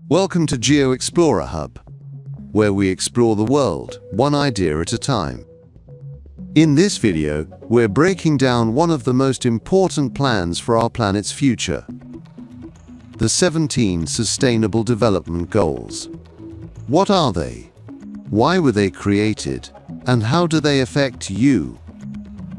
Welcome to GeoExplorerHub, where we explore the world, one idea at a time. In this video, we're breaking down one of the most important plans for our planet's future: the 17 Sustainable Development Goals. What are they? Why were they created? And how do they affect you?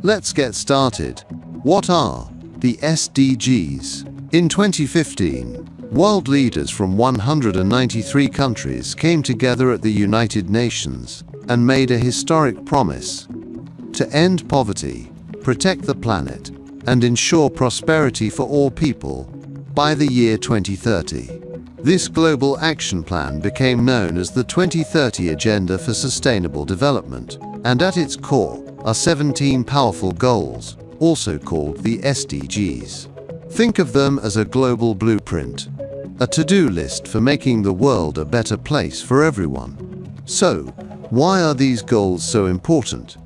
Let's get started. What are the SDGs? In 2015, world leaders from 193 countries came together at the United Nations and made a historic promise to end poverty, protect the planet, and ensure prosperity for all people by the year 2030. This global action plan became known as the 2030 Agenda for Sustainable Development, and at its core are 17 powerful goals, also called the SDGs. Think of them as a global blueprint, a to-do list for making the world a better place for everyone. So, why are these goals so important?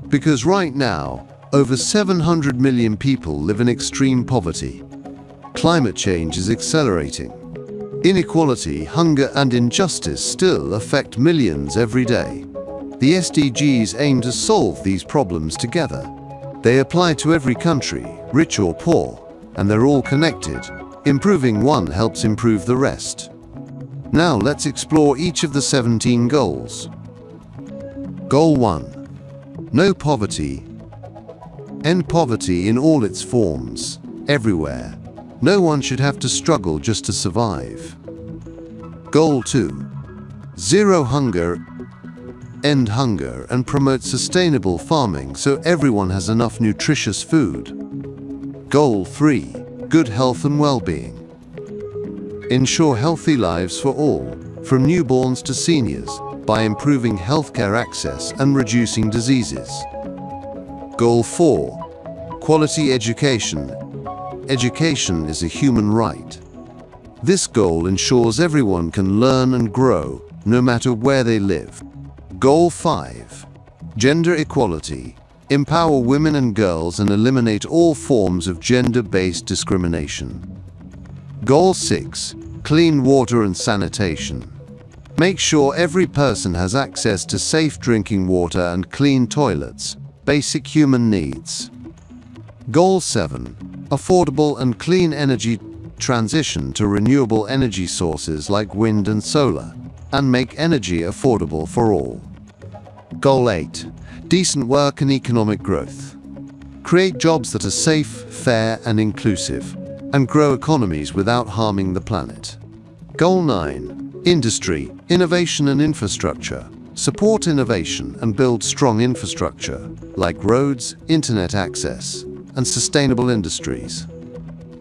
Because right now, over 700 million people live in extreme poverty. Climate change is accelerating. Inequality, hunger, and injustice still affect millions every day. The SDGs aim to solve these problems together. They apply to every country, rich or poor, and they're all connected. Improving one helps improve the rest. Now let's explore each of the 17 goals. Goal 1. No poverty. End poverty in all its forms, everywhere. No one should have to struggle just to survive. Goal 2. Zero hunger. End hunger and promote sustainable farming so everyone has enough nutritious food. Goal 3. Good health and well-being. Ensure healthy lives for all, from newborns to seniors, by improving healthcare access and reducing diseases. Goal 4. Quality education. Education is a human right. This goal ensures everyone can learn and grow, no matter where they live. Goal 5. Gender equality. Empower women and girls and eliminate all forms of gender-based discrimination. Goal 6. Clean water and sanitation. Make sure every person has access to safe drinking water and clean toilets, basic human needs. Goal 7. Affordable and clean energy. Transition to renewable energy sources like wind and solar, and make energy affordable for all. Goal 8. Decent work and economic growth. Create jobs that are safe, fair, and inclusive, and grow economies without harming the planet. Goal 9. Industry, innovation and infrastructure. Support innovation and build strong infrastructure, like roads, internet access, and sustainable industries.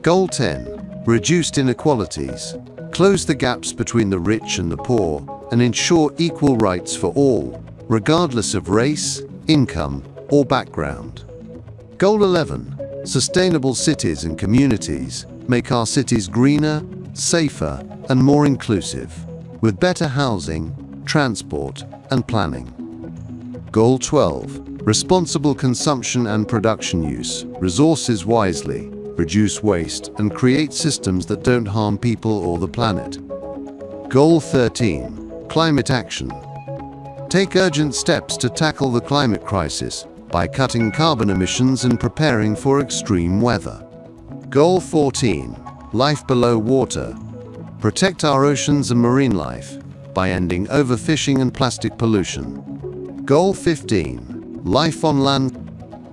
Goal 10. Reduced inequalities. Close the gaps between the rich and the poor, and ensure equal rights for all, regardless of race, income, or background. Goal 11. Sustainable cities and communities. Make our cities greener, safer, and more inclusive, with better housing, transport, and planning. Goal 12. Responsible consumption and production use. Resources wisely, reduce waste, and create systems that don't harm people or the planet. Goal 13. Climate action. Take urgent steps to tackle the climate crisis by cutting carbon emissions and preparing for extreme weather. Goal 14. Life below water. Protect our oceans and marine life by ending overfishing and plastic pollution. Goal 15. Life on land.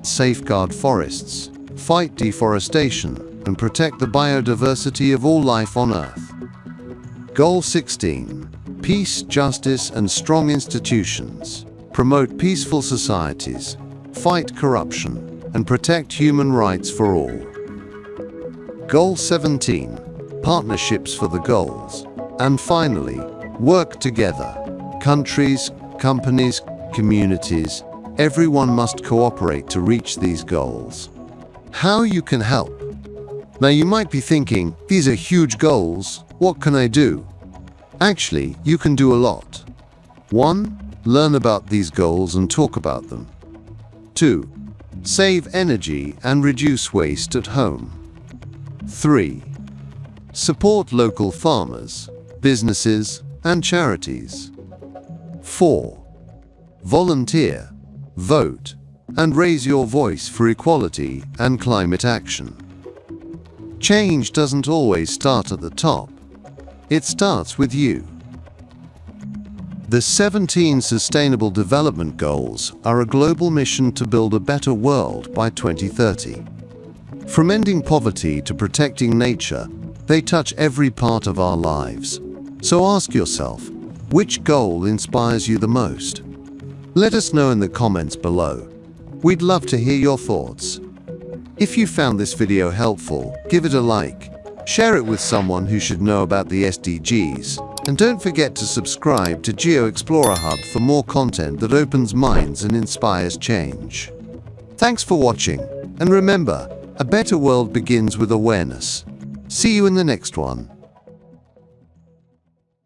Safeguard forests, fight deforestation, and protect the biodiversity of all life on Earth. Goal 16. Peace, justice, and strong institutions. Promote peaceful societies, fight corruption, and protect human rights for all. Goal 17. Partnerships for the goals. And finally, work together. Countries, companies, communities, everyone must cooperate to reach these goals. How you can help? Now you might be thinking, these are huge goals, what can I do? Actually, you can do a lot. 1. Learn about these goals and talk about them. 2. Save energy and reduce waste at home. 3. Support local farmers. businesses, and charities. 4. Volunteer, vote, and raise your voice for equality and climate action. Change doesn't always start at the top. It starts with you. The 17 Sustainable Development Goals are a global mission to build a better world by 2030. From ending poverty to protecting nature, they touch every part of our lives. So ask yourself, which goal inspires you the most? Let us know in the comments below. We'd love to hear your thoughts. If you found this video helpful, give it a like, share it with someone who should know about the SDGs, and don't forget to subscribe to GeoExplorerHub for more content that opens minds and inspires change. Thanks for watching, and remember, a better world begins with awareness. See you in the next one.